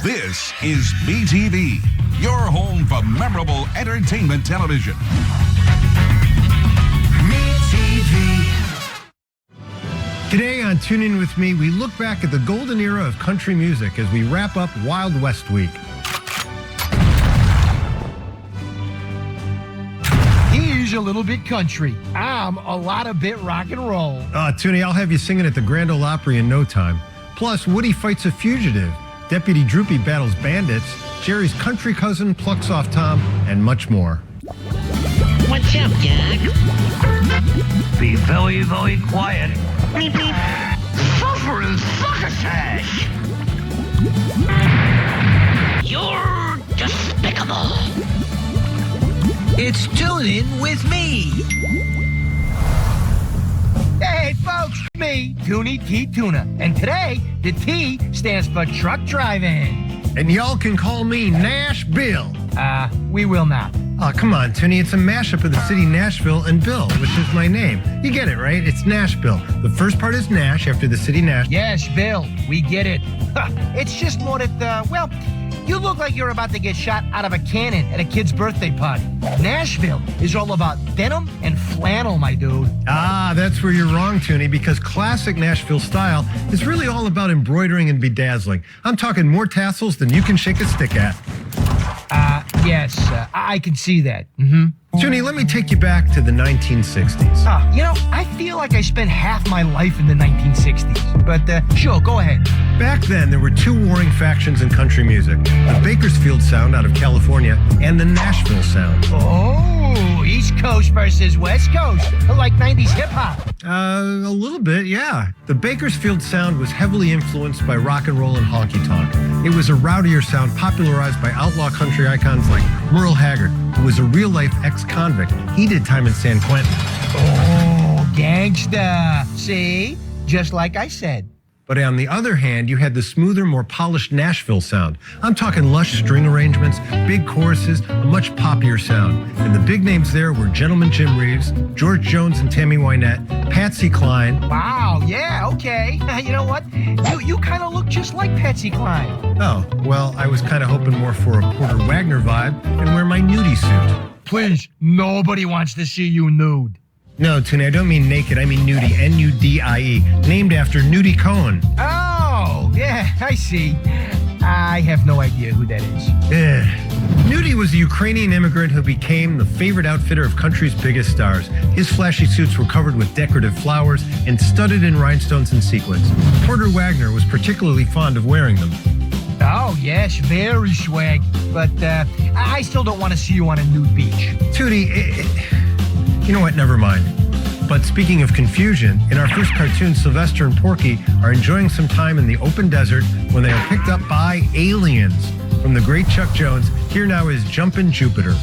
This is MeTV, your home for memorable entertainment television. Today on Toon In With Me, we look back at the golden era of country music as we wrap up Wild West Week. He's a little bit country. I'm a lot of bit rock and roll. Toonie, I'll have you singing at the Grand Ole Opry in no time. Plus, Woody fights a fugitive. Deputy Droopy battles bandits. Jerry's country cousin plucks off Tom, and much more. What's up, Jack? Be very, very quiet. Beep, beep. Suffering succotash! You're despicable. It's Toon In With Me. Hey, folks, me, Toony The Tuna. And today, the T stands for truck driving. And y'all can call me Nash Bill. We will not. Oh, come on, Toonie. It's a mashup of the city Nashville and Bill, which is my name. You get it, right? It's Nashville. The first part is Nash after the city Nash. Yes, Bill, we get it. It's just more that, well, you look like you're about to get shot out of a cannon at a kid's birthday party. Nashville is all about denim and flannel, my dude. Ah, that's where you're wrong, Toonie, because classic Nashville style is really all about embroidering and bedazzling. I'm talking more tassels than you can shake a stick at. Yes, I can see that. Toonie, let me take you back to the 1960s. You know, I feel like I spent half my life in the 1960s, but sure, go ahead. Back then, there were two warring factions in country music, the Bakersfield sound out of California and the Nashville sound. Oh, East Coast versus West Coast, like 90s hip-hop. A little bit, yeah. The Bakersfield sound was heavily influenced by rock and roll and honky-tonk. It was a rowdier sound popularized by outlaw country icons like Merle Haggard, who was a real-life ex-convict. He did time in San Quentin. Oh, gangsta. See? Just like I said. But on the other hand, you had the smoother, more polished Nashville sound. I'm talking lush string arrangements, big choruses, a much poppier sound. And the big names there were Gentleman Jim Reeves, George Jones and Tammy Wynette, Patsy Cline. Wow, yeah, okay. You know what? You kind of look just like Patsy Cline. Oh, well, I was kind of hoping more for a Porter Wagner vibe and wear my nudie suit. Please, nobody wants to see you nude. No, Toonie, I don't mean naked. I mean nudie, N-U-D-I-E, named after Nudie Cohen. Oh, yeah, I see. I have no idea who that is. Nudie was a Ukrainian immigrant who became the favorite outfitter of country's biggest stars. His flashy suits were covered with decorative flowers and studded in rhinestones and sequins. Porter Wagner was particularly fond of wearing them. Oh, yes, very swag. But I still don't want to see you on a nude beach. Tootie, you know what? Never mind. But speaking of confusion, in our first cartoon, Sylvester and Porky are enjoying some time in the open desert when they are picked up by aliens. From the great Chuck Jones, here now is Jumpin' Jupiter.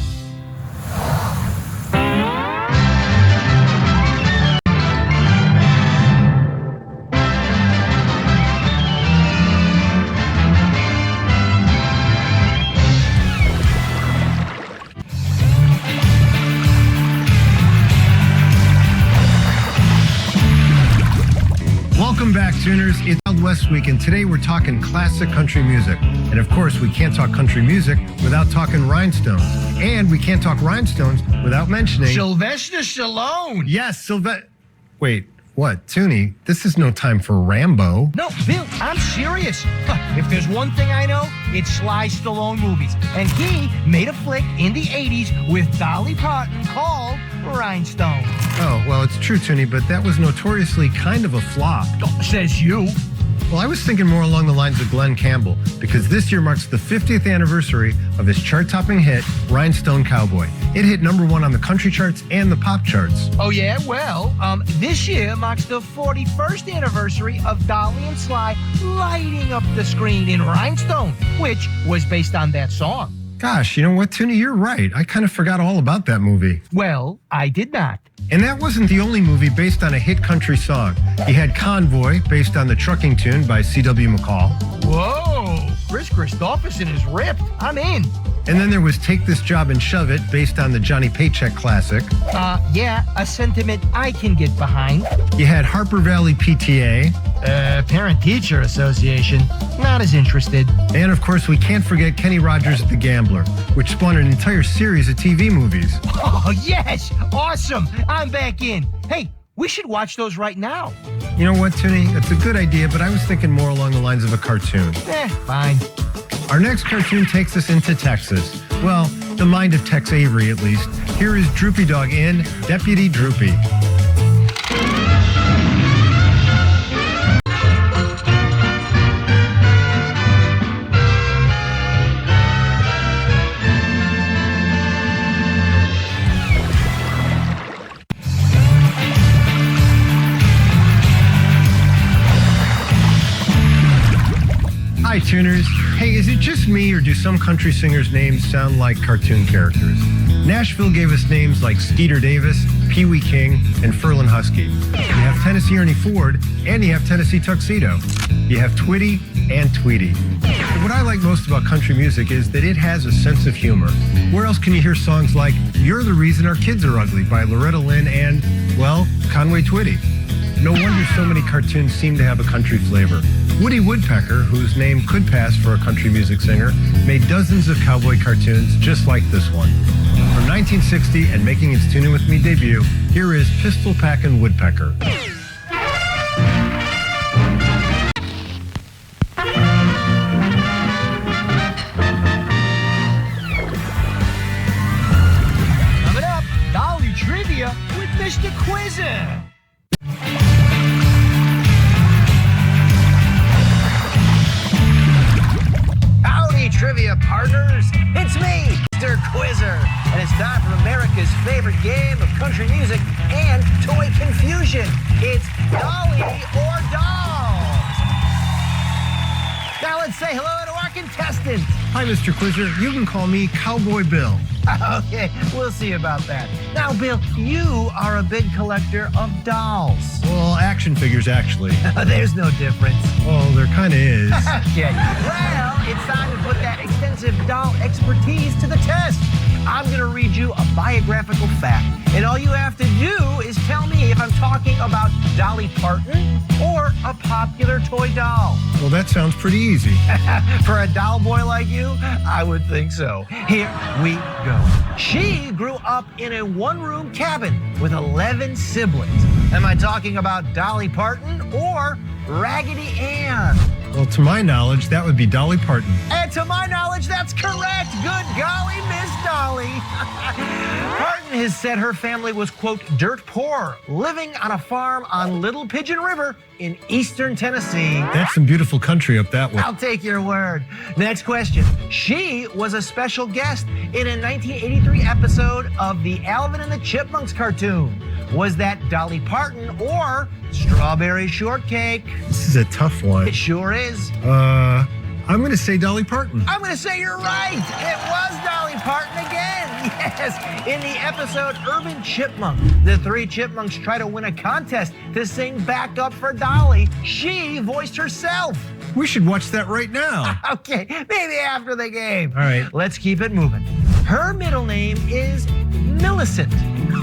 Welcome back, Tuners. It's Wild West Week, and today we're talking classic country music. And of course, we can't talk country music without talking rhinestones. And we can't talk rhinestones without mentioning... Sylvester Stallone! Yes, Sylvester... Wait, what? Toonie, this is no time for Rambo. No, Bill, I'm serious. If there's one thing I know, it's Sly Stallone movies. And he made a flick in the 80s with Dolly Parton called Rhinestone. Oh, well, it's true, Toonie, but that was notoriously kind of a flop. Oh, says you. Well, I was thinking more along the lines of Glenn Campbell, because this year marks the 50th anniversary of his chart-topping hit, Rhinestone Cowboy. It hit #1 on the country charts and the pop charts. Oh, yeah? Well, this year marks the 41st anniversary of Dolly and Sly lighting up the screen in Rhinestone, which was based on that song. Gosh, you know what, Toonie? You're right. I kind of forgot all about that movie. Well, I did not. And that wasn't the only movie based on a hit country song. You had Convoy, based on the trucking tune by C.W. McCall. Whoa! Chris Christopherson is ripped. I'm in. And then there was Take This Job and Shove It, based on the Johnny Paycheck classic. Yeah, a sentiment I can get behind. You had Harper Valley PTA, Parent-Teacher Association. Not as interested. And of course, we can't forget Kenny Rogers' The Gambler, which spawned an entire series of TV movies. Oh, yes! Awesome! I'm back in. Hey, we should watch those right now. You know what, Toony? It's a good idea, but I was thinking more along the lines of a cartoon. Fine. Our next cartoon takes us into Texas. Well, the mind of Tex Avery, at least. Here is Droopy Dog in Deputy Droopy. Hi, tuners. Hey, is it just me, or do some country singers' names sound like cartoon characters? Nashville gave us names like Skeeter Davis, Pee Wee King, and Ferlin Husky. You have Tennessee Ernie Ford, and you have Tennessee Tuxedo. You have Twitty and Tweety. But what I like most about country music is that it has a sense of humor. Where else can you hear songs like You're the Reason Our Kids Are Ugly by Loretta Lynn and, well, Conway Twitty? No wonder so many cartoons seem to have a country flavor. Woody Woodpecker, whose name could pass for a country music singer, made dozens of cowboy cartoons just like this one. From 1960 and making its Toon In With Me debut, here is Pistol Packin' Woodpecker. Coming up, Dolly Trivia with Mr. Quizzer. Trivia partners, it's me, Mr. Quizzer, and it's time for America's favorite game of country music and toy confusion. It's Dolly or Dolls. Now let's say hello to our contestants. Hi, Mr. Quizzer. You can call me Cowboy Bill. Okay, we'll see about that. Now, Bill, you are a big collector of dolls. Well, action figures, actually. There's no difference. Well, there kind of is. Okay. Well, it's time to put that extensive doll expertise to the test. I'm going to read you a biographical fact, and all you have to do is tell me if I'm talking about Dolly Parton or a popular toy doll. Well, that sounds pretty easy. For a doll boy like you, I would think so. Here we go. She grew up in a one-room cabin with 11 siblings. Am I talking about Dolly Parton or Raggedy Ann? Well, to my knowledge, that would be Dolly Parton. And to my knowledge, that's correct. Good golly, Miss Dolly. Parton has said her family was, quote, dirt poor, living on a farm on Little Pigeon River in eastern Tennessee. That's some beautiful country up that way. I'll take your word. Next question. She was a special guest in a 1983 episode of the Alvin and the Chipmunks cartoon. Was that Dolly Parton or Strawberry Shortcake? This is a tough one. It sure is. I'm going to say Dolly Parton. I'm going to say you're right. It was Dolly Parton again. Yes. In the episode Urban Chipmunk, the three chipmunks try to win a contest to sing Back Up for Dolly. She voiced herself. We should watch that right now. Okay, maybe after the game. All right. Let's keep it moving. Her middle name is Millicent.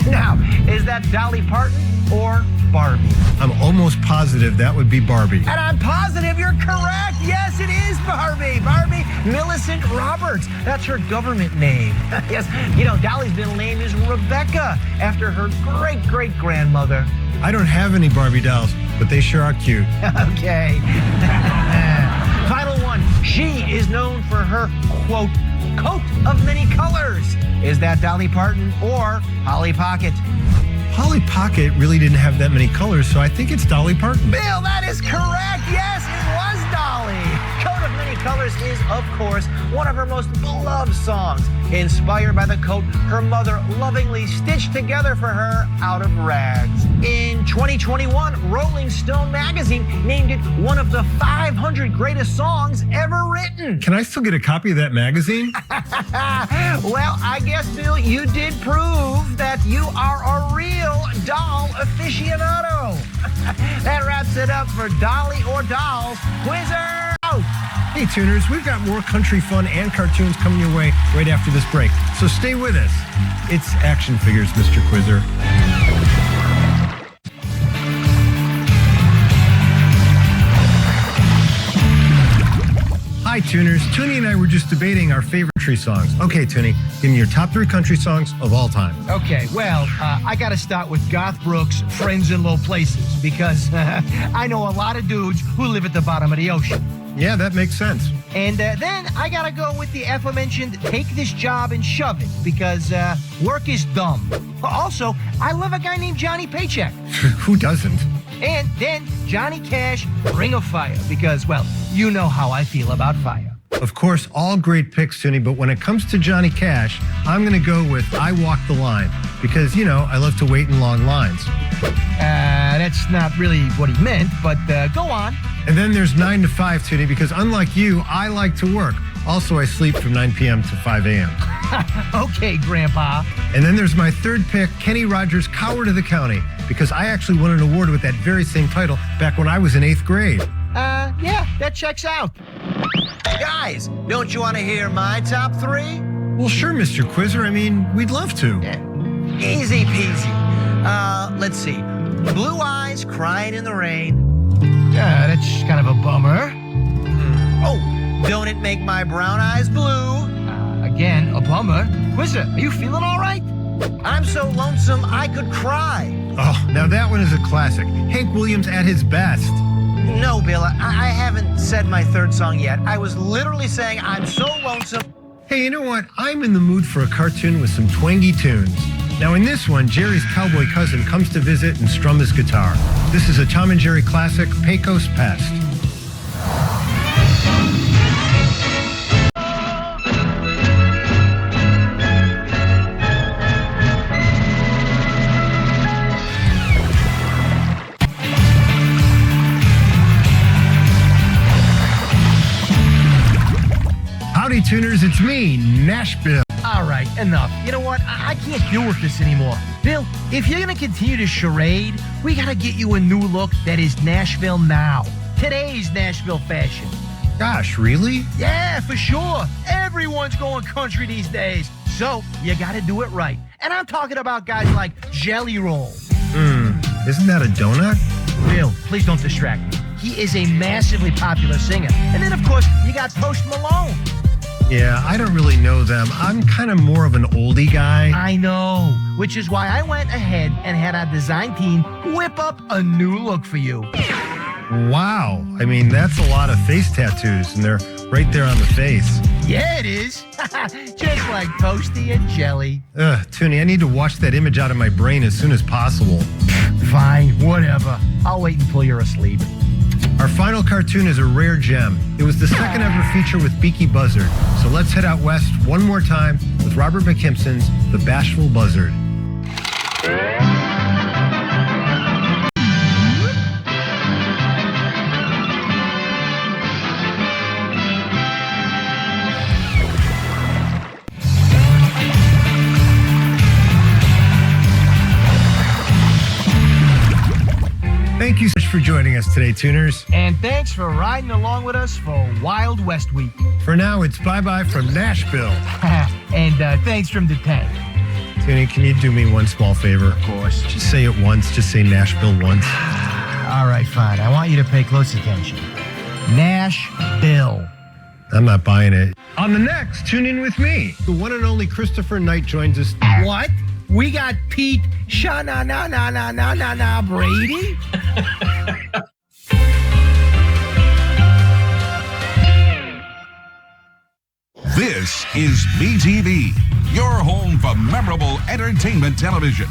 Now, is that Dolly Parton or Barbie? I'm almost positive that would be Barbie. And I'm positive you're correct. Yes, it is Barbie. Barbie Millicent Roberts. That's her government name. Yes, you know, Dolly's middle name is Rebecca, after her great-great-grandmother. I don't have any Barbie dolls, but they sure are cute. Okay. Final one. She is known for her, quote, coat of many colors. Is that Dolly Parton or Polly Pocket? Polly Pocket really didn't have that many colors, so I think it's Dolly Parton. Bill, that is correct. Yes, it was Dolly. Coat of Many Colors is, of course, one of her most beloved songs, inspired by the coat her mother lovingly stitched together for her out of rags. In 2021, Rolling Stone magazine named it one of the 500 greatest songs ever written. Can I still get a copy of that magazine? Well, I guess, Bill, you did prove that you are a real doll aficionado. That wraps it up for Dolly or Dolls. Quizzer out! Hey, tuners, we've got more country fun and cartoons coming your way right after this break, so stay with us. It's Action Figures, Mr. Quizzer. Hi, Tuners. Toony and I were just debating our favorite country songs. Okay, Toony, give me your top 3 country songs of all time. Okay, well, I got to start with Garth Brooks' Friends in Low Places, because I know a lot of dudes who live at the bottom of the ocean. Yeah, that makes sense. And then I got to go with the aforementioned Take This Job and Shove It, because work is dumb. Also, I love a guy named Johnny Paycheck. Who doesn't? And then Johnny Cash, Ring of Fire, because, well, you know how I feel about fire. Of course, all great picks, Toony, but when it comes to Johnny Cash, I'm going to go with I Walk the Line, because, you know, I love to wait in long lines. That's not really what he meant, but go on. And then there's 9 to 5, Toony, because unlike you, I like to work. Also, I sleep from 9 p.m. to 5 a.m. Okay, Grandpa. And then there's my third pick, Kenny Rogers' Coward of the County, because I actually won an award with that very same title back when I was in 8th grade. Yeah, that checks out. Guys, don't you want to hear my top 3? Well, sure, Mr. Quizzer. I mean, we'd love to. Easy peasy. Let's see. Blue Eyes, Crying in the Rain. Yeah, that's kind of a bummer. Oh, Don't It Make My Brown Eyes Blue. Again, a bummer. Quizzer, are you feeling all right? I'm so lonesome I could cry. Oh, now that one is a classic. Hank Williams at his best. No, Bill, I haven't said my third song yet. I was literally saying I'm so lonesome. Hey, you know what? I'm in the mood for a cartoon with some twangy tunes. Now, in this one, Jerry's cowboy cousin comes to visit and strum his guitar. This is a Tom and Jerry classic, Pecos Pest. Howdy, Tuners, it's me, Nashville. All right, enough. You know what? I can't deal with this anymore. Bill, if you're going to continue to charade, we got to get you a new look that is Nashville now. Today's Nashville fashion. Gosh, really? Yeah, for sure. Everyone's going country these days. So you got to do it right. And I'm talking about guys like Jelly Roll. Isn't that a donut? Bill, please don't distract me. He is a massively popular singer. And then, of course, you got Post Malone. Yeah, I don't really know them. I'm kind of more of an oldie guy. I know, which is why I went ahead and had our design team whip up a new look for you. Wow. I mean, that's a lot of face tattoos, and they're right there on the face. Yeah, it is. Just like Toasty and Jelly. Toony, I need to wash that image out of my brain as soon as possible. Fine, whatever. I'll wait until you're asleep. Our final cartoon is a rare gem. It was the second ever feature with Beaky Buzzard. So let's head out west one more time with Robert McKimson's The Bashful Buzzard. Thank you so much for joining us today, Tuners. And thanks for riding along with us for Wild West Week. For now, it's bye-bye from Nashville. And thanks from the tank. Toony, can you do me one small favor? Of course. Just say it once. Just say Nashville once. All right, fine. I want you to pay close attention. Nashville. I'm not buying it. On the next, Tune In With Me. The one and only Christopher Knight joins us. What? We got Pete Sha-na-na-na-na-na-na-na Brady? This is MeTV, your home for memorable entertainment television.